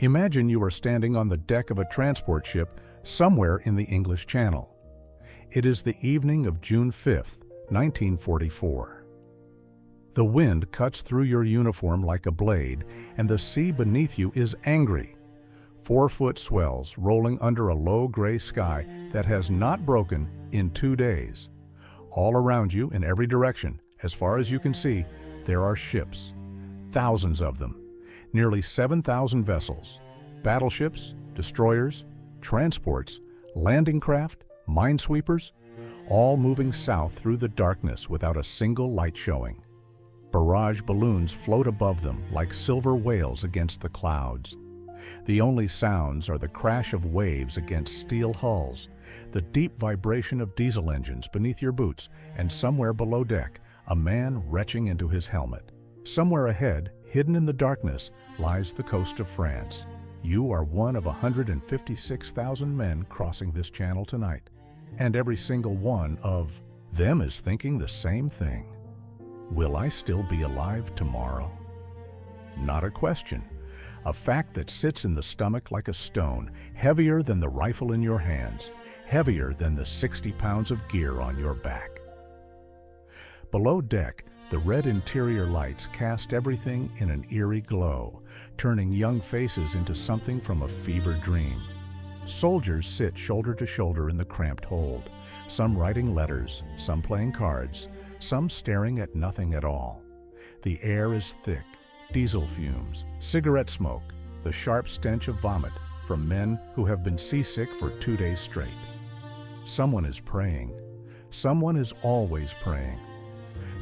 Imagine you are standing on the deck of a transport ship somewhere in the English Channel. It is the evening of June 5th, 1944. The wind cuts through your uniform like a blade, and the sea beneath you is angry. 4-foot swells rolling under a low gray sky that has not broken in 2 days. All around you, in every direction, as far as you can see, there are ships. Thousands of them. Nearly 7,000 vessels. Battleships, destroyers, transports, landing craft, minesweepers, all moving south through the darkness without a single light showing. Barrage balloons float above them like silver whales against the clouds. The only sounds are the crash of waves against steel hulls, the deep vibration of diesel engines beneath your boots, and somewhere below deck, a man retching into his helmet. Somewhere ahead, hidden in the darkness, lies the coast of France. You are one of 156,000 men crossing this channel tonight, and every single one of them is thinking the same thing. Will I still be alive tomorrow? Not a question. A fact that sits in the stomach like a stone, heavier than the rifle in your hands, heavier than the 60 pounds of gear on your back. Below deck, the red interior lights cast everything in an eerie glow, turning young faces into something from a fever dream. Soldiers sit shoulder to shoulder in the cramped hold, some writing letters, some playing cards, some staring at nothing at all. The air is thick, diesel fumes, cigarette smoke, the sharp stench of vomit from men who have been seasick for 2 days straight. Someone is praying. Someone is always praying.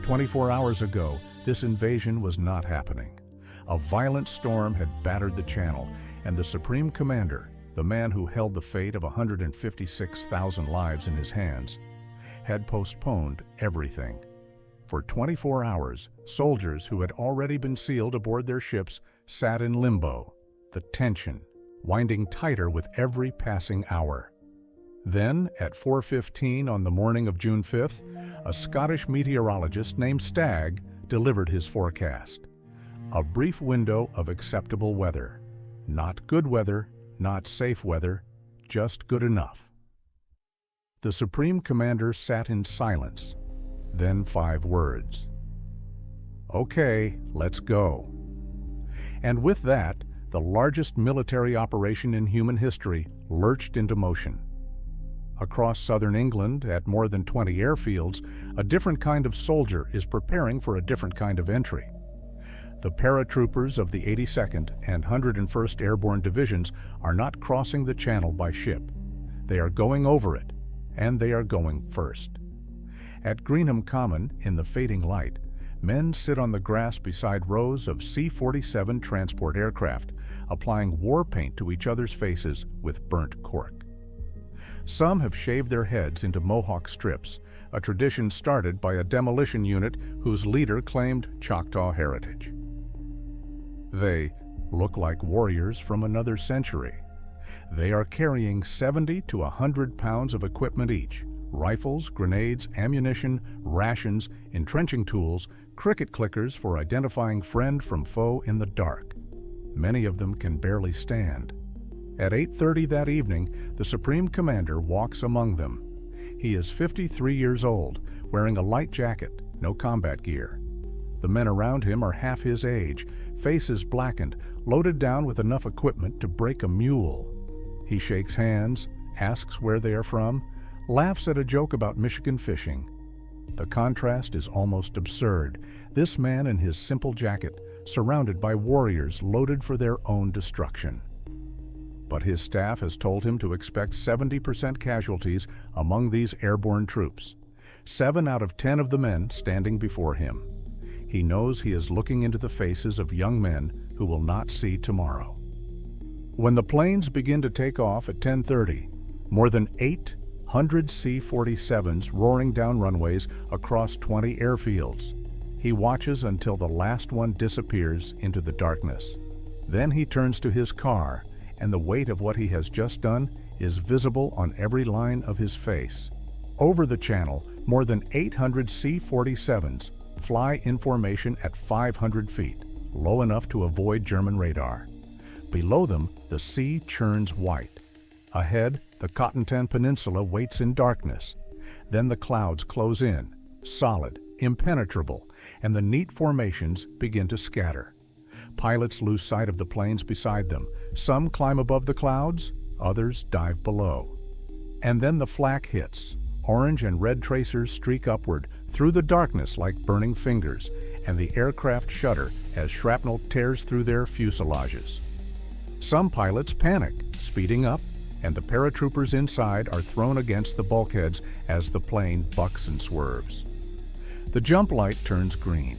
24 hours ago, this invasion was not happening. A violent storm had battered the channel, and the Supreme Commander, the man who held the fate of 156,000 lives in his hands, had postponed everything. For 24 hours, soldiers who had already been sealed aboard their ships sat in limbo, the tension winding tighter with every passing hour. Then, at 4:15 on the morning of June 5th, a Scottish meteorologist named Stagg delivered his forecast. A brief window of acceptable weather. Not good weather, not safe weather, just good enough. The Supreme Commander sat in silence. Then 5 words. "Okay, let's go." And with that, the largest military operation in human history lurched into motion. Across southern England, at more than 20 airfields, a different kind of soldier is preparing for a different kind of entry. The paratroopers of the 82nd and 101st Airborne Divisions are not crossing the channel by ship. They are going over it, and they are going first. At Greenham Common, in the fading light, men sit on the grass beside rows of C-47 transport aircraft, applying war paint to each other's faces with burnt cork. Some have shaved their heads into mohawk strips, a tradition started by a demolition unit whose leader claimed Choctaw heritage. They look like warriors from another century. They are carrying 70 to 100 pounds of equipment each: rifles, grenades, ammunition, rations, entrenching tools, cricket clickers for identifying friend from foe in the dark. Many of them can barely stand. At 8:30 that evening, the Supreme Commander walks among them. He is 53 years old, wearing a light jacket, no combat gear. The men around him are half his age, faces blackened, loaded down with enough equipment to break a mule. He shakes hands, asks where they are from, laughs at a joke about Michigan fishing. The contrast is almost absurd. This man in his simple jacket, surrounded by warriors loaded for their own destruction. But his staff has told him to expect 70% casualties among these airborne troops. 7 out of 10 of the men standing before him. He knows he is looking into the faces of young men who will not see tomorrow. When the planes begin to take off at 10:30, more than 800 C-47s roaring down runways across 20 airfields. He watches until the last one disappears into the darkness. Then he turns to his car, and the weight of what he has just done is visible on every line of his face. Over the channel, more than 800 C-47s fly in formation at 500 feet, low enough to avoid German radar. Below them, the sea churns white. Ahead, the Cotentin Peninsula waits in darkness. Then the clouds close in, solid, impenetrable, and the neat formations begin to scatter. Pilots lose sight of the planes beside them. Some climb above the clouds, others dive below. And then the flak hits. Orange and red tracers streak upward through the darkness like burning fingers, and the aircraft shudder as shrapnel tears through their fuselages. Some pilots panic, speeding up, and the paratroopers inside are thrown against the bulkheads as the plane bucks and swerves. The jump light turns green.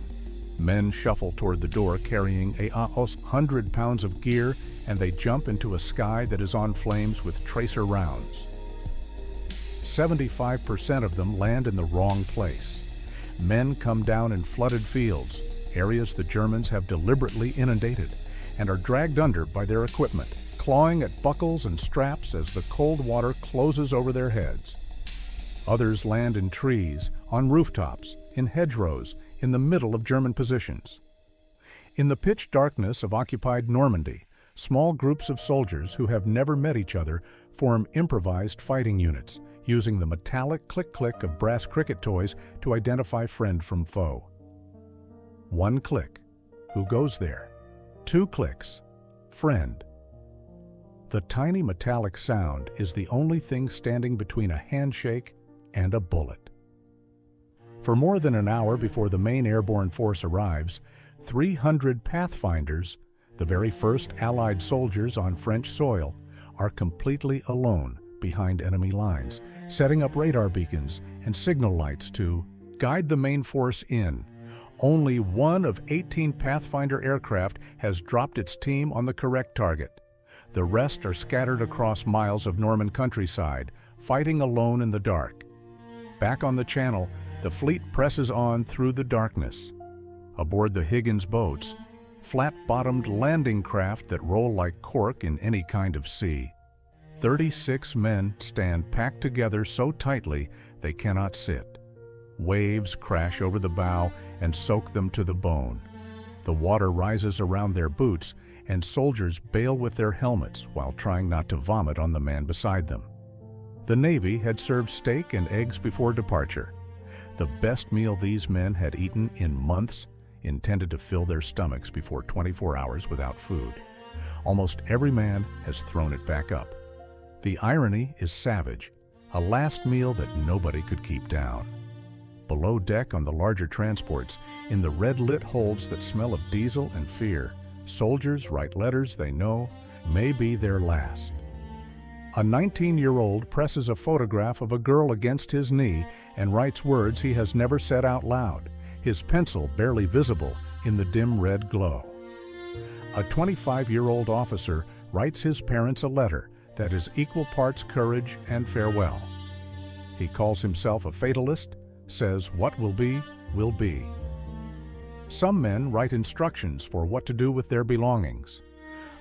Men shuffle toward the door carrying almost 100 pounds of gear, and they jump into a sky that is on flames with tracer rounds. 75% of them land in the wrong place. Men come down in flooded fields, areas the Germans have deliberately inundated, and are dragged under by their equipment, clawing at buckles and straps as the cold water closes over their heads. Others land in trees, on rooftops, in hedgerows, in the middle of German positions. In the pitch darkness of occupied Normandy, small groups of soldiers who have never met each other form improvised fighting units, using the metallic click-click of brass cricket toys to identify friend from foe. One click. Who goes there? 2 clicks. Friend. The tiny metallic sound is the only thing standing between a handshake and a bullet. For more than an hour before the main airborne force arrives, 300 Pathfinders, the very first Allied soldiers on French soil, are completely alone behind enemy lines, setting up radar beacons and signal lights to guide the main force in. Only one of 18 Pathfinder aircraft has dropped its team on the correct target. The rest are scattered across miles of Norman countryside, fighting alone in the dark. Back on the Channel, the fleet presses on through the darkness. Aboard the Higgins boats, flat-bottomed landing craft that roll like cork in any kind of sea, 36 men stand packed together so tightly they cannot sit. Waves crash over the bow and soak them to the bone. The water rises around their boots, and soldiers bail with their helmets while trying not to vomit on the man beside them. The Navy had served steak and eggs before departure. The best meal these men had eaten in months, intended to fill their stomachs before 24 hours without food. Almost every man has thrown it back up. The irony is savage, a last meal that nobody could keep down. Below deck on the larger transports, in the red-lit holds that smell of diesel and fear, soldiers write letters they know may be their last. A 19-year-old presses a photograph of a girl against his knee and writes words he has never said out loud, his pencil barely visible in the dim red glow. A 25-year-old officer writes his parents a letter that is equal parts courage and farewell. He calls himself a fatalist, says what will be, will be. Some men write instructions for what to do with their belongings.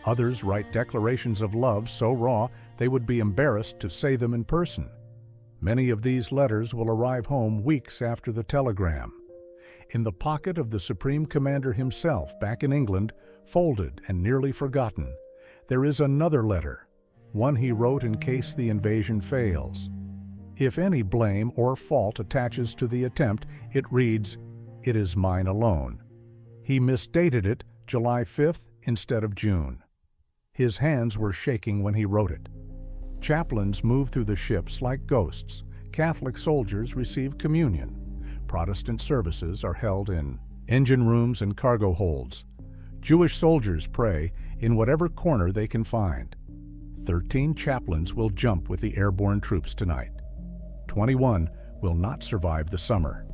Others write declarations of love so raw they would be embarrassed to say them in person. Many of these letters will arrive home weeks after the telegram. In the pocket of the Supreme Commander himself back in England, folded and nearly forgotten, there is another letter, one he wrote in case the invasion fails. If any blame or fault attaches to the attempt, it reads, "It is mine alone." He misdated it July 5th instead of June. His hands were shaking when he wrote it. Chaplains move through the ships like ghosts. Catholic soldiers receive communion. Protestant services are held in engine rooms and cargo holds. Jewish soldiers pray in whatever corner they can find. 13 chaplains will jump with the airborne troops tonight. 21 will not survive the summer.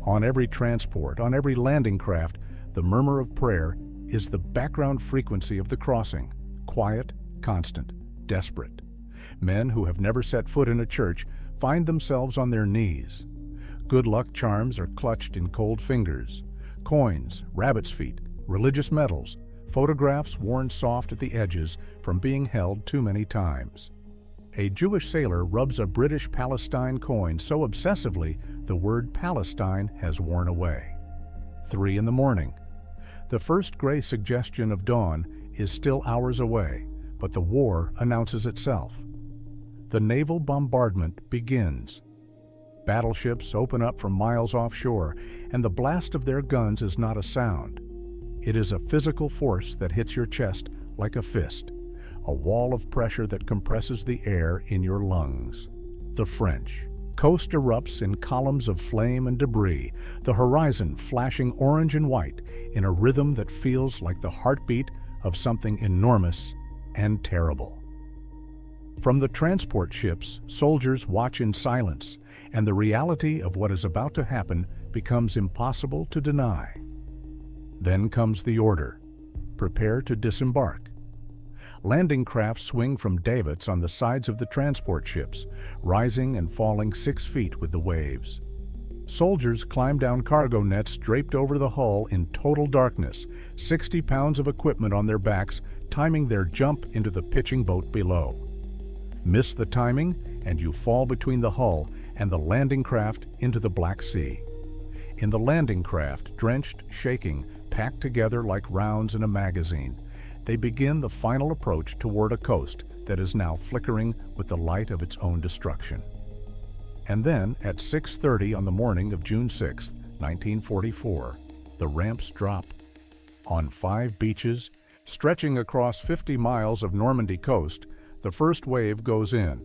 On every transport, on every landing craft, the murmur of prayer is the background frequency of the crossing, quiet, constant, desperate. Men who have never set foot in a church find themselves on their knees. Good luck charms are clutched in cold fingers. Coins, rabbit's feet, religious medals, photographs worn soft at the edges from being held too many times. A Jewish sailor rubs a British Palestine coin so obsessively the word Palestine has worn away. 3 in the morning. The first gray suggestion of dawn is still hours away, but the war announces itself. The naval bombardment begins. Battleships open up from miles offshore, and the blast of their guns is not a sound. It is a physical force that hits your chest like a fist, a wall of pressure that compresses the air in your lungs. The French. Coast erupts in columns of flame and debris, the horizon flashing orange and white in a rhythm that feels like the heartbeat of something enormous and terrible. From the transport ships, soldiers watch in silence, and the reality of what is about to happen becomes impossible to deny. Then comes the order: prepare to disembark. Landing craft swing from davits on the sides of the transport ships, rising and falling 6 feet with the waves. Soldiers climb down cargo nets draped over the hull in total darkness, 60 pounds of equipment on their backs, timing their jump into the pitching boat below. Miss the timing, and you fall between the hull and the landing craft into the Black Sea. In the landing craft, drenched, shaking, packed together like rounds in a magazine, they begin the final approach toward a coast that is now flickering with the light of its own destruction. And then, at 6:30 on the morning of June 6, 1944, the ramps drop. On 5 beaches, stretching across 50 miles of Normandy coast, the first wave goes in.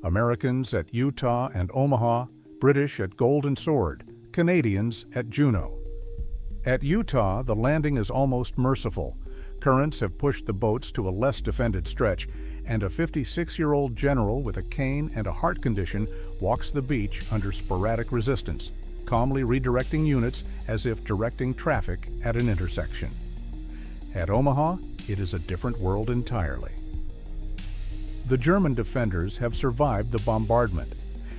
Americans at Utah and Omaha, British at Golden Sword, Canadians at Juneau. At Utah, the landing is almost merciful. Currents have pushed the boats to a less defended stretch, and a 56-year-old general with a cane and a heart condition walks the beach under sporadic resistance, calmly redirecting units as if directing traffic at an intersection. At Omaha, it is a different world entirely. The German defenders have survived the bombardment.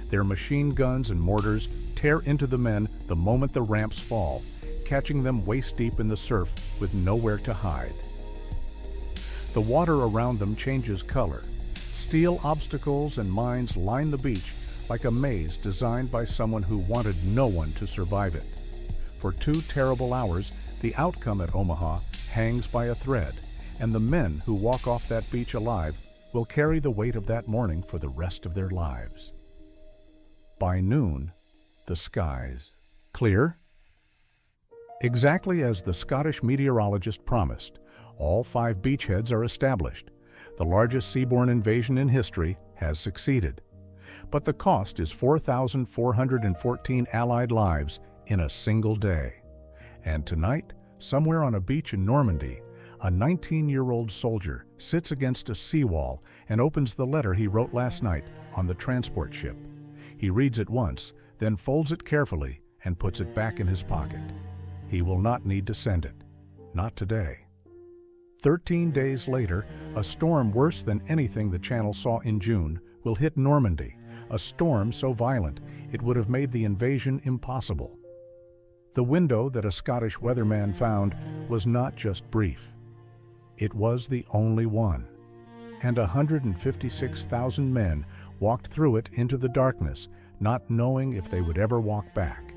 Their machine guns and mortars tear into the men the moment the ramps fall, catching them waist-deep in the surf with nowhere to hide. The water around them changes color. Steel obstacles and mines line the beach like a maze designed by someone who wanted no one to survive it. For 2 terrible hours, the outcome at Omaha hangs by a thread, and the men who walk off that beach alive will carry the weight of that morning for the rest of their lives. By noon, the skies clear. Exactly as the Scottish meteorologist promised, all 5 beachheads are established. The largest seaborne invasion in history has succeeded. But the cost is 4,414 Allied lives in a single day. And tonight, somewhere on a beach in Normandy, a 19-year-old soldier sits against a seawall and opens the letter he wrote last night on the transport ship. He reads it once, then folds it carefully and puts it back in his pocket. He will not need to send it. Not today. 13 days later, a storm worse than anything the Channel saw in June will hit Normandy, a storm so violent it would have made the invasion impossible. The window that a Scottish weatherman found was not just brief. It was the only one, and 156,000 men walked through it into the darkness, not knowing if they would ever walk back.